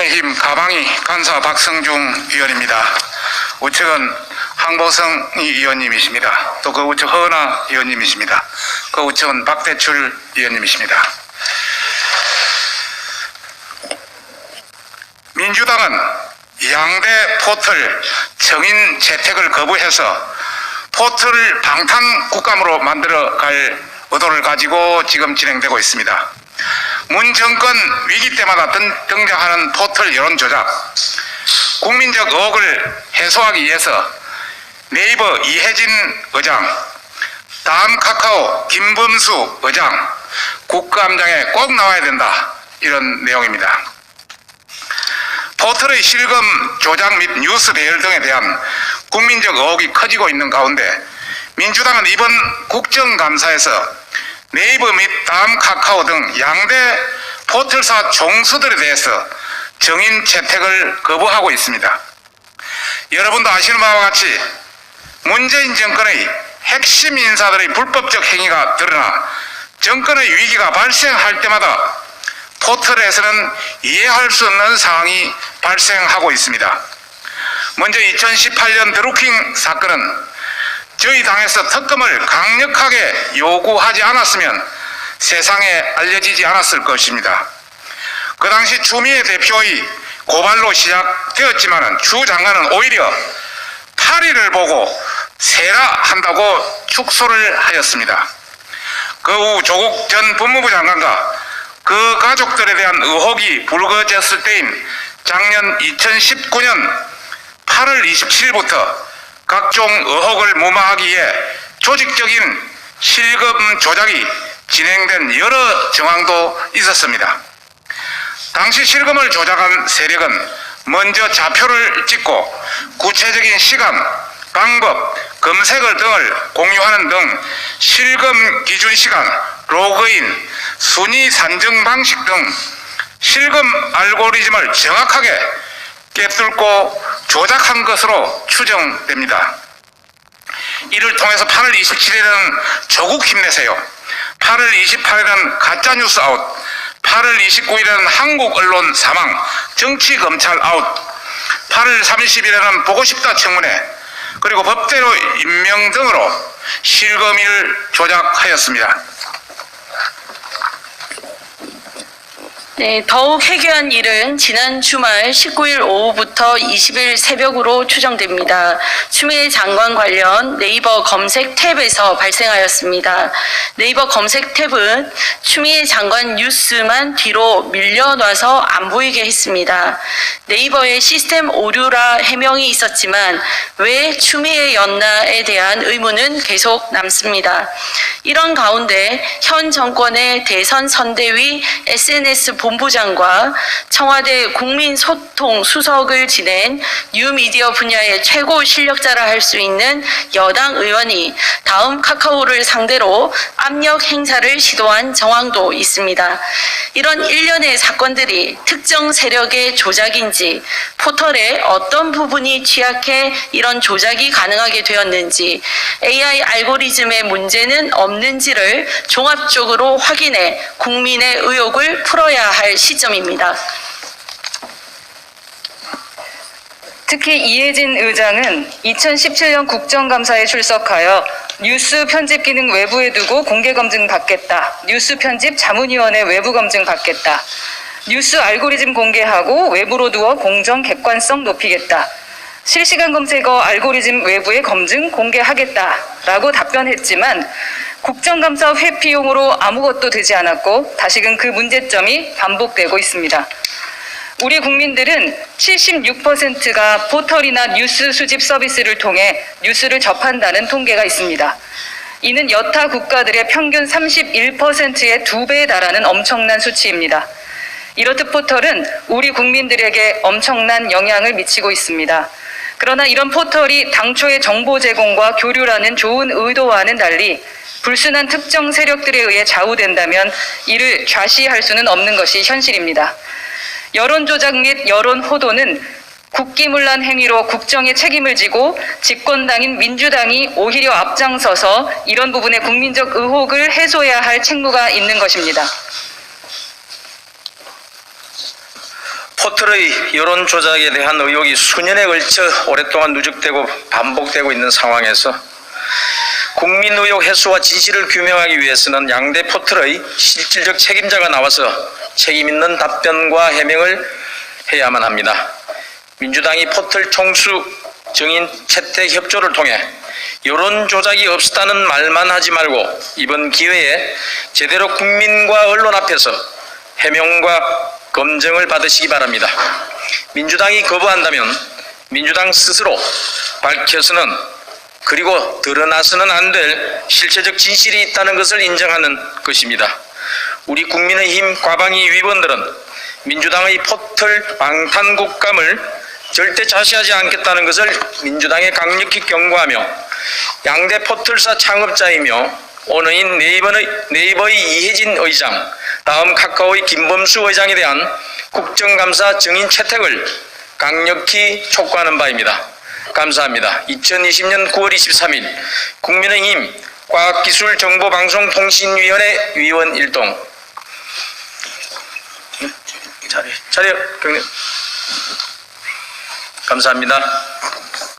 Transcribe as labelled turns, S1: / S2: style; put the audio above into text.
S1: 국민의힘 가방이 간사 박성중 의원입니다. 우측은 황보성 의원님이십니다. 또 그 우측 허은하 의원님이십니다. 그 우측은 박대출 의원님이십니다. 민주당은 양대 포털 정인 채택을 거부해서 포털을 방탄 국감으로 만들어갈 의도를 가지고 지금 진행되고 있습니다. 문 정권 위기 때마다 등장하는 포털 여론 조작, 국민적 의혹을 해소하기 위해서 네이버 이혜진 의장, 다음 카카오 김범수 의장, 국감장에 꼭 나와야 된다, 이런 내용입니다. 포털의 실검 조작 및 뉴스 배열 등에 대한 국민적 의혹이 커지고 있는 가운데 민주당은 이번 국정감사에서 네이버 및 다음 카카오 등 양대 포털사 종수들에 대해서 정인 채택을 거부하고 있습니다. 여러분도 아시는 바와 같이 문재인 정권의 핵심 인사들의 불법적 행위가 드러나 정권의 위기가 발생할 때마다 포털에서는 이해할 수 없는 상황이 발생하고 있습니다. 먼저 2018년 드루킹 사건은 저희 당에서 특검을 강력하게 요구하지 않았으면 세상에 알려지지 않았을 것입니다. 그 당시 추미애 대표의 고발로 시작되었지만 추 장관은 오히려 파리를 보고 세라 한다고 축소를 하였습니다. 그 후 조국 전 법무부 장관과 그 가족들에 대한 의혹이 불거졌을 때인 작년 2019년 8월 27일부터 각종 의혹을 무마하기 위해 조직적인 실금 조작이 진행된 여러 정황도 있었습니다. 당시 실금을 조작한 세력은 먼저 좌표를 찍고 구체적인 시간, 방법, 검색어 등을 공유하는 등 실금 기준 시간, 로그인, 순위 산정 방식 등 실금 알고리즘을 정확하게 깨뚫고 조작한 것으로 추정됩니다. 이를 통해서 8월 27일은 조국 힘내세요, 8월 28일은 가짜뉴스 아웃, 8월 29일은 한국 언론 사망, 정치검찰 아웃, 8월 30일에는 보고싶다 청문회, 그리고 법대로 임명 등으로 실검을 조작하였습니다.
S2: 네, 더욱 해괴한 일은 지난 주말 19일 오후부터 20일 새벽으로 추정됩니다. 추미애 장관 관련 네이버 검색 탭에서 발생하였습니다. 네이버 검색 탭은 추미애 장관 뉴스만 뒤로 밀려놔서 안 보이게 했습니다. 네이버의 시스템 오류라 해명이 있었지만 왜 추미애였나에 대한 의문은 계속 남습니다. 이런 가운데 현 정권의 대선 선대위 SNS 본부장과 청와대 국민소통 수석을 지낸 뉴미디어 분야의 최고 실력자라 할 수 있는 여당 의원이 다음 카카오를 상대로 압력 행사를 시도한 정황도 있습니다. 이런 일련의 사건들이 특정 세력의 조작인지, 포털의 어떤 부분이 취약해 이런 조작이 가능하게 되었는지, AI 알고리즘의 문제는 없는지를 종합적으로 확인해 국민의 의혹을 풀어야 할 시점입니다.
S3: 특히 이혜진 의장은 2017년 국정감사에 출석하여 뉴스 편집 기능 외부에 두고 공개 검증 받겠다, 뉴스 편집 자문위원회 외부 검증 받겠다, 뉴스 알고리즘 공개하고 외부로 두어 공정 객관성 높이겠다, 실시간 검색어 알고리즘 외부의 검증 공개하겠다라고 답변했지만 국정감사 회피용으로 아무것도 되지 않았고 다시금 그 문제점이 반복되고 있습니다. 우리 국민들은 76%가 포털이나 뉴스 수집 서비스를 통해 뉴스를 접한다는 통계가 있습니다. 이는 여타 국가들의 평균 31%의 2배에 달하는 엄청난 수치입니다. 이렇듯 포털은 우리 국민들에게 엄청난 영향을 미치고 있습니다. 그러나 이런 포털이 당초의 정보 제공과 교류라는 좋은 의도와는 달리 불순한 특정 세력들에 의해 좌우된다면 이를 좌시할 수는 없는 것이 현실입니다. 여론조작 및 여론 호도는 국기문란 행위로 국정에 책임을 지고 집권당인 민주당이 오히려 앞장서서 이런 부분의 국민적 의혹을 해소해야 할 책무가 있는 것입니다.
S4: 포털의 여론 조작에 대한 의혹이 수년에 걸쳐 오랫동안 누적되고 반복되고 있는 상황에서 국민 의혹 해소와 진실을 규명하기 위해서는 양대 포털의 실질적 책임자가 나와서 책임 있는 답변과 해명을 해야만 합니다. 민주당이 포털 총수 증인 채택 협조를 통해 여론 조작이 없었다는 말만 하지 말고 이번 기회에 제대로 국민과 언론 앞에서 해명과 검증을 받으시기 바랍니다. 민주당이 거부한다면 민주당 스스로 밝혀서는 그리고 드러나서는 안 될 실체적 진실이 있다는 것을 인정하는 것입니다. 우리 국민의힘 과방위 위원들은 민주당의 포털 방탄국감을 절대 자시하지 않겠다는 것을 민주당에 강력히 경고하며 양대 포털사 창업자이며 오너인 네이버의 이혜진 의장, 다음 카카오의 김범수 의장에 대한 국정감사 증인 채택을 강력히 촉구하는 바입니다. 감사합니다. 2020년 9월 23일 국민의힘 과학기술정보방송통신위원회 위원 일동. 자리요. 경례. 감사합니다.